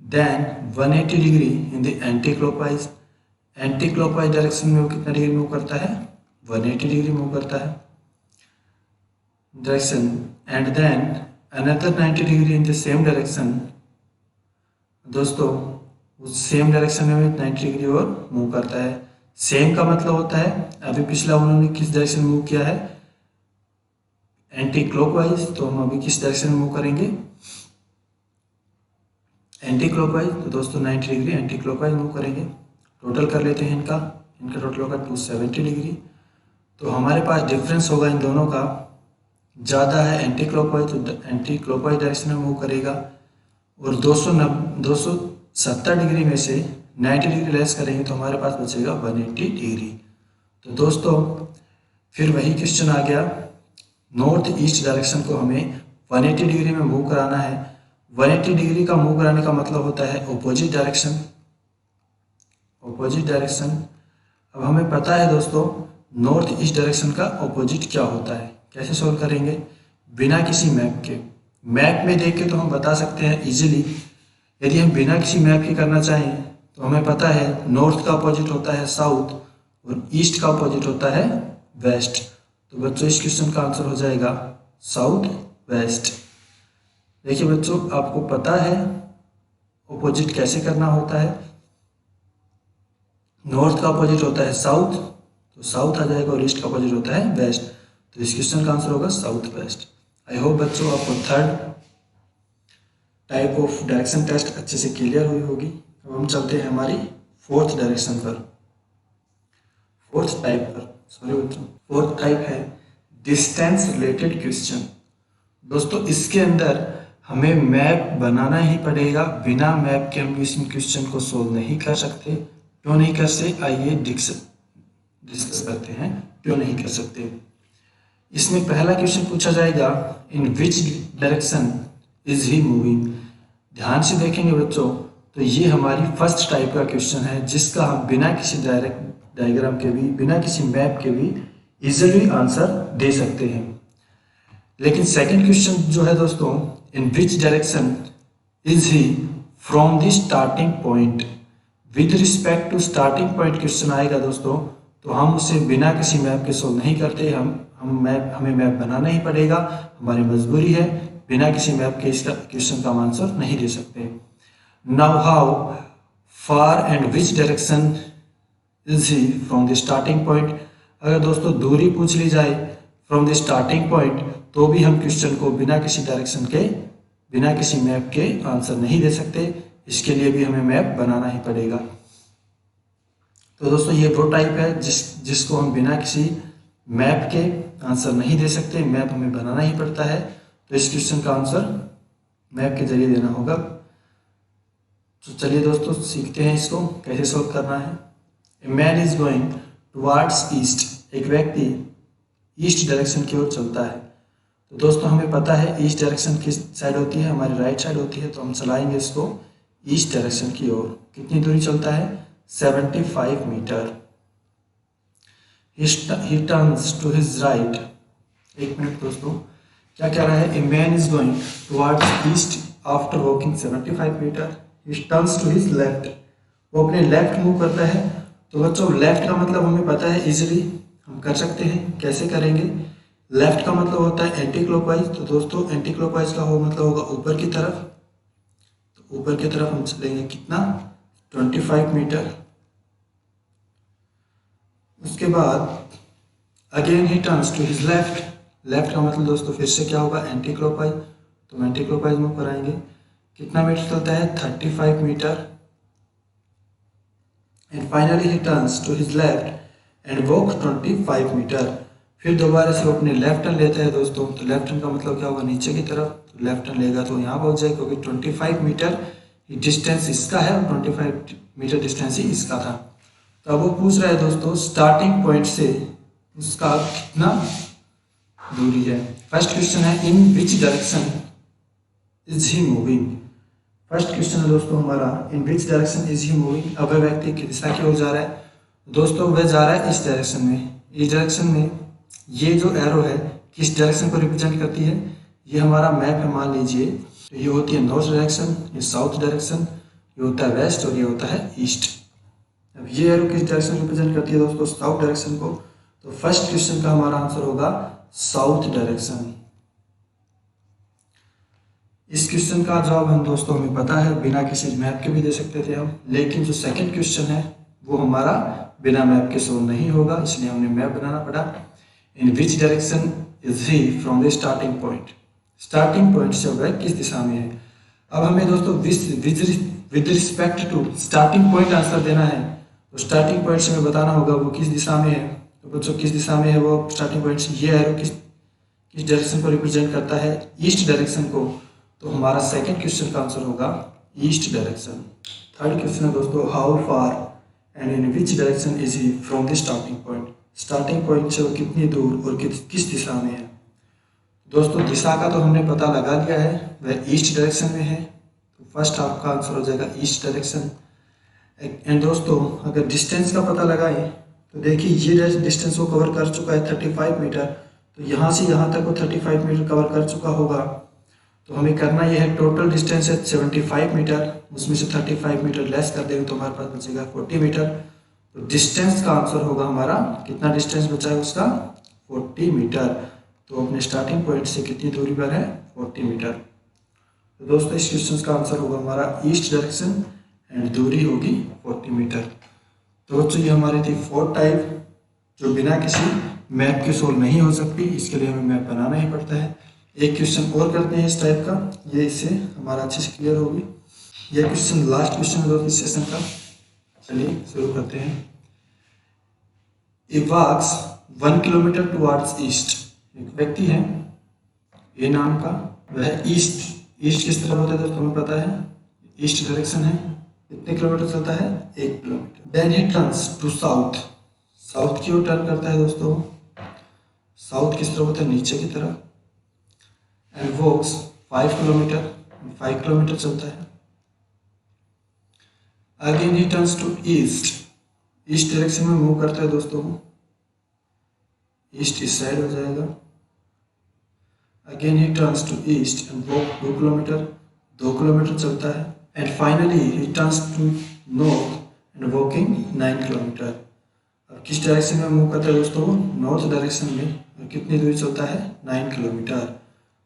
Then 180 degree in the anti clockwise. Anti clockwise direction में वो कितना डिग्री मूव करता है? 180 डिग्री मूव करता है direction. And then another 90 degree in the same direction. दोस्तों उस सेम डायरेक्शन में 90 डिग्री और मूव करता है। सेम का मतलब होता है, अभी पिछला उन्होंने किस डायरेक्शन में मूव किया है, एंटी क्लॉकवाइज, तो हम अभी किस डायरेक्शन में मूव करेंगे, एंटी क्लॉकवाइज। तो दोस्तों 90 डिग्री एंटी क्लॉकवाइज मूव करेंगे। टोटल कर लेते हैं इनका टोटल होगा 270 डिग्री। तो हमारे पास डिफरेंस होगा इन दोनों का, ज़्यादा है एंटी क्लॉकवाइज तो एंटी क्लॉकवाइज डायरेक्शन में मूव करेगा, और 270 डिग्री में से 90 डिग्री लेस करेंगे तो हमारे पास बचेगा 180 डिग्री। तो दोस्तों फिर वही क्वेश्चन आ गया, नॉर्थ ईस्ट डायरेक्शन को हमें 180 डिग्री में मूव कराना है। 180 डिग्री का मूव कराने का मतलब होता है ऑपोजिट डायरेक्शन। अब हमें पता है दोस्तों नॉर्थ ईस्ट डायरेक्शन का ऑपोजिट क्या होता है। कैसे सॉल्व करेंगे, बिना किसी मैप के। मैप में देख के तो हम बता सकते हैं इजीली। यदि हम बिना किसी मैप के करना चाहें तो हमें पता है नॉर्थ का अपोजिट होता है साउथ और ईस्ट का अपोजिट होता है वेस्ट। तो बच्चों इस क्वेश्चन का आंसर हो जाएगा साउथ वेस्ट। देखिए बच्चों आपको पता है अपोजिट कैसे करना होता है। नॉर्थ का अपोजिट होता है साउथ, तो साउथ आ जाएगा, और ईस्ट का अपोजिट होता है वेस्ट। तो इस क्वेश्चन का आंसर होगा साउथ वेस्ट। आई होप बच्चों आपको third type of direction test अच्छे से क्लियर हुई होगी। अब हम चलते हैं हमारी फोर्थ डायरेक्शन पर, फोर्थ टाइप है डिस्टेंस रिलेटेड क्वेश्चन। दोस्तों इसके अंदर हमें मैप बनाना ही पड़ेगा, बिना मैप के हम इस क्वेश्चन को सोल्व नहीं कर सकते। क्यों नहीं कर सकते, आइए डिस्कस करते हैं क्यों नहीं कर सकते। इसमें पहला क्वेश्चन पूछा जाएगा in which direction is he moving. ध्यान से देखेंगे बच्चों तो ये हमारी फर्स्ट टाइप का क्वेश्चन है, जिसका हम बिना किसी डायग्राम के भी, बिना किसी मैप के भी इजीली आंसर दे सकते हैं। लेकिन सेकंड क्वेश्चन जो है दोस्तों, in which direction is he from the starting point. With respect to starting point question आएगा दोस्तों, तो हम उसे बिना किसी मैप के सोल्व नहीं करते। हमें मैप बनाना ही पड़ेगा, हमारी मजबूरी है। बिना किसी मैप के इसका क्वेश्चन का आंसर नहीं दे सकते। Now how far and which direction is he from the starting point. अगर दोस्तों दूरी पूछ ली जाए फ्रॉम द स्टार्टिंग पॉइंट, तो भी हम क्वेश्चन को बिना किसी डायरेक्शन के, बिना किसी मैप के आंसर नहीं दे सकते। इसके लिए भी हमें मैप बनाना ही पड़ेगा। तो दोस्तों ये वो टाइप है जिसको हम बिना किसी मैप के आंसर नहीं दे सकते, मैप हमें बनाना ही पड़ता है। तो इस क्वेश्चन का आंसर मैप के जरिए देना होगा। तो चलिए दोस्तों सीखते हैं इसको कैसे सॉल्व करना है। A man is going towards east. एक व्यक्ति ईस्ट डायरेक्शन की ओर चलता है। तो दोस्तों हमें पता है ईस्ट डायरेक्शन किस साइड होती है, हमारी राइट साइड होती है। तो हम चलाएंगे इसको ईस्ट डायरेक्शन की ओर। कितनी दूरी चलता है, 75 metre. He turns to his right। एक मिनट दोस्तों, क्या कह रहा है, a man is going towards east after walking 75 metre. He turns to his left। वो अपने लेफ्ट मूव करता है। तो बच्चों लेफ्ट का मतलब हमें पता है, इजीली हम कर सकते हैं। कैसे करेंगे, लेफ्ट का मतलब होता है एंटी क्लॉकवाइज। तो दोस्तों एंटी क्लॉकवाइज का हो मतलब होगा ऊपर की तरफ। तो ऊपर की तरफ हम चलेंगे कितना, 25 मीटर। उसके बाद again he turns to his left. Left का मतलब दोस्तों फिर से क्या होगा, एंटी क्लॉकवाइज। तो हम एंटी क्लॉकवाइज मूव कराएंगे। कितना मीटर चलता है, 35 metre. And finally he turns to his left and walk 25 metre. फिर दोबारा से वो अपने लेफ्ट टर्न लेता है दोस्तों। तो लेफ्ट टर्न का मतलब क्या होगा, नीचे की तरफ। तो लेफ्ट टर्न लेगा तो यहाँ पहुँच जाएगा, क्योंकि 25 मीटर डिस्टेंस इसका है और 25 मीटर डिस्टेंस ही इसका था। तो अब वो पूछ रहा है दोस्तों स्टार्टिंग पॉइंट से उसका कितना दूरी है। फर्स्ट क्वेश्चन है in which direction is he moving. First question है दोस्तों हमारा, in which direction is he moving. अब वह व्यक्ति किस दिशा की ओर जा रहा है, दोस्तों वह जा रहा है इस डायरेक्शन में। इस डायरेक्शन में ये जो एरो है किस डायरेक्शन को रिप्रेजेंट करती है, ये हमारा मैप है मान लीजिए। तो ये होती है नॉर्थ डायरेक्शन, ये साउथ डायरेक्शन, ये होता है वेस्ट और ये होता है ईस्ट। अब ये एरो किस डायरेक्शन रिप्रेजेंट करती है दोस्तों, साउथ डायरेक्शन को। तो फर्स्ट क्वेश्चन का हमारा आंसर होगा साउथ डायरेक्शन। इस क्वेश्चन का जवाब हम दोस्तों हमें पता है, बिना किसी मैप के भी दे सकते थे हम, लेकिन जो सेकंड क्वेश्चन है वो हमारा बिना मैप के सोल्व नहीं होगा, इसलिए हमने मैप बनाना पड़ा। In which direction is he from the starting point, starting point से वह किस दिशा में है। अब हमें दोस्तों with respect to starting point answer देना है, तो स्टार्टिंग पॉइंट से हमें बताना होगा वो किस दिशा में है। तो बच्चों किस दिशा में है वो स्टार्टिंग पॉइंट से, ये एरो किस डायरेक्शन को रिप्रेजेंट करता है, ईस्ट डायरेक्शन को। तो हमारा सेकंड क्वेश्चन का आंसर होगा ईस्ट डायरेक्शन। थर्ड क्वेश्चन है दोस्तों, how far and in which direction is he from the starting point, starting point से वो कितनी दूर और किस दिशा में है। दोस्तों दिशा का तो हमने पता लगा लिया है, वह ईस्ट डायरेक्शन में है, तो फर्स्ट आपका आंसर हो जाएगा ईस्ट डायरेक्शन। एंड दोस्तों अगर डिस्टेंस का पता लगाएं तो देखिए ये डिस्टेंस वो कवर कर चुका है 35 मीटर, तो यहाँ से यहाँ तक वो 35 मीटर कवर कर चुका होगा। तो हमें करना यह है, टोटल डिस्टेंस है 75 मीटर, उसमें से 35 मीटर लेस कर देंगे तो हमारे पास बचेगा 40 मीटर। तो डिस्टेंस का आंसर होगा हमारा, कितना डिस्टेंस बचा है उसका, 40 मीटर। तो अपने स्टार्टिंग पॉइंट से कितनी दूरी पर है, 40 मीटर। तो दोस्तों इस क्वेश्चन का आंसर होगा हमारा ईस्ट डायरेक्शन एंड दूरी होगी 40 मीटर। तो बच्चों ये हमारी थी 4 टाइप जो बिना किसी मैप के सोल्व नहीं हो सकती, इसके लिए हमें मैप बनाना ही पड़ता है। एक क्वेश्चन और करते हैं इस टाइप का, ये इससे हमारा अच्छे से क्लियर होगी। यह क्वेश्चन लास्ट क्वेश्चन है दोस्तों इस सेशन का, चलिए शुरू करते हैं। ए वॉक्स 1 किलोमीटर टुवर्ड्स ईस्ट, एक व्यक्ति है ए नाम का, वह ईस्ट किस तरफ होता है दोस्तों हमें पता है, ईस्ट डायरेक्शन है। कितने किलोमीटर चलता है, 1 kilometre. Then he turns to south, south की ओर टर्न करता है दोस्तों, साउथ किस तरफ होता है, नीचे की तरफ। एंड वॉक्स 5 किलोमीटर, 5 किलोमीटर चलता है। Again he turns to east, east direction में मूव करता है दोस्तों, ईस्ट इस साइड हो जाएगा। Again he turns to east and walk 2 kilometre, 2 kilometre चलता है। And finally he turns to north and walking 9 kilometre. अब किस डायरेक्शन में मूव करता है दोस्तों, नॉर्थ डायरेक्शन में, और कितनी दूरी चलता है, 9 किलोमीटर।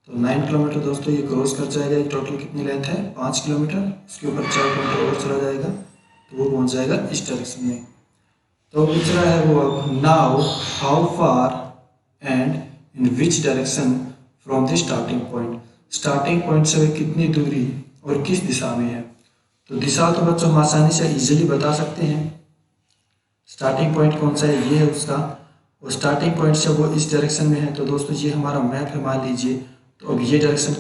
तो 9 किलोमीटर दोस्तों ये क्रॉस कर जाएगा, ये टोटल कितनी लेंथ है, 5 किलोमीटर, इसके ऊपर 4 किलोमीटर और चला जाएगा तो वो पहुंच जाएगा इस डायरेक्शन में। तो पूछ रहा है वो अब, now how far and in which direction from the starting point, starting point से कितनी दूरी और किस दिशा में है। तो दिशा तो बच्चों हम आसानी से इजीली बता सकते हैं, स्टार्टिंग पॉइंट कौन सा है, ये है उसका, और स्टार्टिंग पॉइंट से वो इस डायरेक्शन में है। तो दोस्तों ये हमारा मैप है मान लीजिए, तो अब ये डायरेक्शन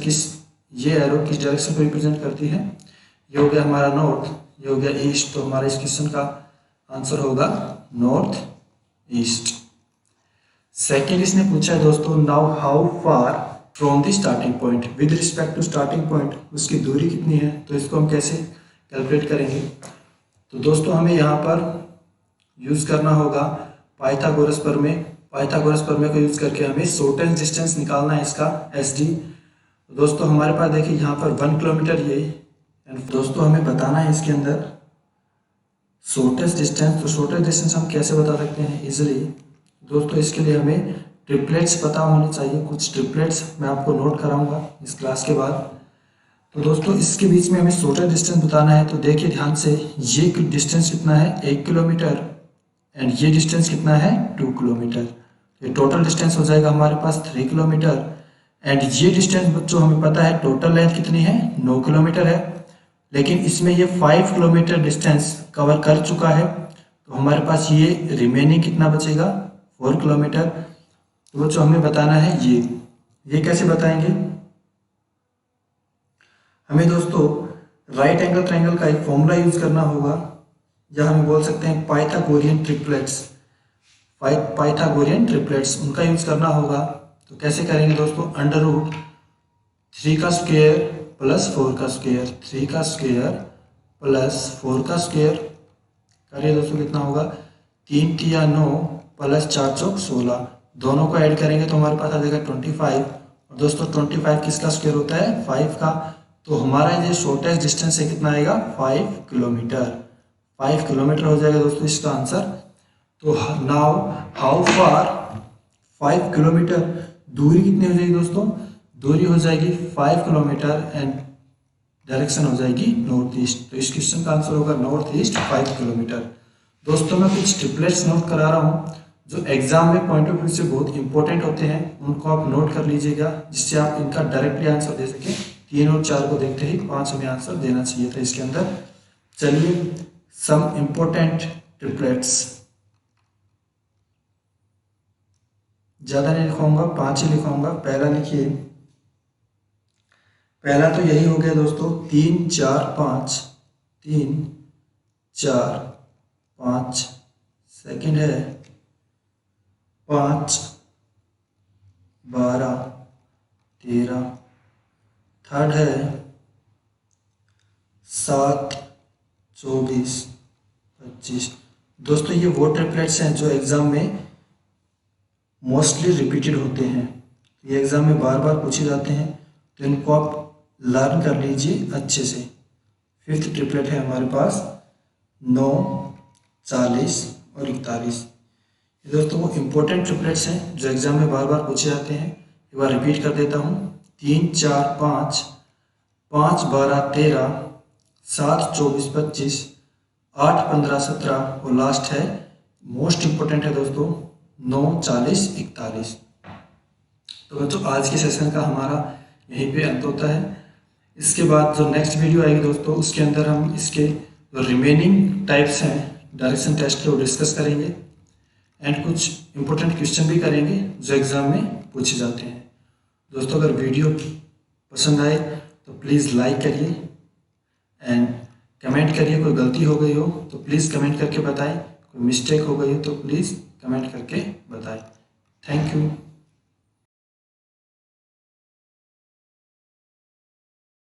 ये एरो किस डायरेक्शन को रिप्रेजेंट करती है, ये हो गया हमारा नॉर्थ, ये हो गया ईस्ट। तो हमारे इस क्वेश्चन का आंसर होगा नॉर्थ ईस्ट। सेकेंड इसने पूछा है दोस्तों, now how far from the starting point, with respect to starting point उसकी दूरी कितनी है। तो इसको हम कैसे कैलकुलेट करेंगे, तो दोस्तों हमें यहाँ पर यूज़ करना होगा पाइथागोरस प्रमेय। पाइथागोरस प्रमेय को यूज़ करके हमें शॉर्टेस्ट डिस्टेंस निकालना है इसका, SD। दोस्तों हमारे पास देखिए यहाँ पर 1 किलोमीटर ये, एंड दोस्तों हमें बताना है इसके अंदर शॉर्टेस्ट डिस्टेंस। तो शॉर्टेस्ट डिस्टेंस हम कैसे बता सकते हैं इजीली दोस्तों, इसके लिए हमें ट्रिपलेट्स पता होने चाहिए, कुछ ट्रिपलेट्स मैं आपको नोट कराऊंगा इस क्लास के बाद। तो दोस्तों इसके बीच में हमें शॉर्टेस्ट डिस्टेंस बताना है, तो देखिए ध्यान से, ये डिस्टेंस कितना है, 1 किलोमीटर, एंड ये डिस्टेंस कितना है, 2 किलोमीटर। ये टोटल डिस्टेंस हो जाएगा हमारे पास 3 किलोमीटर। एंड ये डिस्टेंस बच्चों हमें पता है टोटल लेंथ कितनी है, 9 किलोमीटर है, लेकिन इसमें ये 5 किलोमीटर डिस्टेंस कवर कर चुका है, तो हमारे पास ये रिमेनिंग कितना बचेगा, 4 किलोमीटर। तो बच्चों हमें बताना है ये कैसे बताएंगे, हमें दोस्तों राइट एंगल ट्रायंगल का एक फॉर्मूला यूज करना होगा, या हम बोल सकते हैं पाइथागोरियन ट्रिपलेट्स, पाइथागोरियन ट्रिपलेट्स उनका यूज करना होगा। तो कैसे करेंगे दोस्तों, √3 का स्क्वायर प्लस 4 का स्क्वायर, 3 का स्क्वायर प्लस 4 का स्क्वायर करिए दोस्तों, कितना होगा, 3 तिया 9 प्लस 4 चौक 16, दोनों को ऐड करेंगे तो हमारे पास आ जाएगा 25। और दोस्तों 25 किसका स्क्वायर होता है, 5 का। तो हमारा ये शॉर्टेस्ट डिस्टेंस है कितना आएगा, 5 किलोमीटर, 5 किलोमीटर हो जाएगा दोस्तों इसका आंसर। तो नाउ हाउ फार, 5 किलोमीटर, दूरी कितनी हो जाएगी दोस्तों, दूरी हो जाएगी 5 किलोमीटर एंड डायरेक्शन हो जाएगी नॉर्थ ईस्ट। तो इस क्वेश्चन का आंसर होगा नॉर्थ ईस्ट 5 किलोमीटर। दोस्तों मैं कुछ ट्रिपलेट्स नोट करा रहा हूँ जो एग्जाम में पॉइंट ऑफ व्यू से बहुत इंपॉर्टेंट होते हैं, उनको आप नोट कर लीजिएगा जिससे आप इनका डायरेक्टली आंसर दे सकें। 3 और 4 को देखते ही 5 हमें आंसर देना चाहिए था इसके अंदर। चलिए सम इंपॉर्टेंट ट्रिपलेट्स, ज़्यादा नहीं लिखाऊंगा, 5 ही लिखाऊंगा। पहला लिखिए, पहला तो यही हो गया दोस्तों 3 4 5, 3 4 5। सेकंड है 5 12 13। थर्ड है 7 24 25। दोस्तों ये वो ट्रिपलेट्स हैं जो एग्ज़ाम में मोस्टली रिपीटेड होते हैं, ये एग्ज़ाम में बार बार पूछे जाते हैं, तो इनको आप लर्न कर लीजिए अच्छे से। फिफ्थ ट्रिपलेट है हमारे पास 9 40 और 41। ये दोस्तों वो इम्पोर्टेंट ट्रिपलेट्स हैं जो एग्ज़ाम में बार बार पूछे जाते हैं। एक बार रिपीट कर देता हूँ, 3 4 5, 5 12 13, 7 24 25, 8 15 17 और लास्ट है मोस्ट इम्पोर्टेंट है दोस्तों 9 40 41। तो बच्चों आज के सेशन का हमारा यहीं पे अंत होता है। इसके बाद जो नेक्स्ट वीडियो आएगी दोस्तों उसके अंदर हम इसके जो रिमेनिंग टाइप्स हैं डायरेक्शन टेस्ट के वो डिस्कस करेंगे एंड कुछ इम्पोर्टेंट क्वेश्चन भी करेंगे जो एग्ज़ाम में पूछे जाते हैं। दोस्तों अगर वीडियो पसंद आए तो प्लीज़ लाइक करिए एंड कमेंट करिए। कोई गलती हो गई हो तो प्लीज़ कमेंट करके बताएं, कोई मिस्टेक हो गई हो तो प्लीज़ कमेंट करके बताएं। Thank you.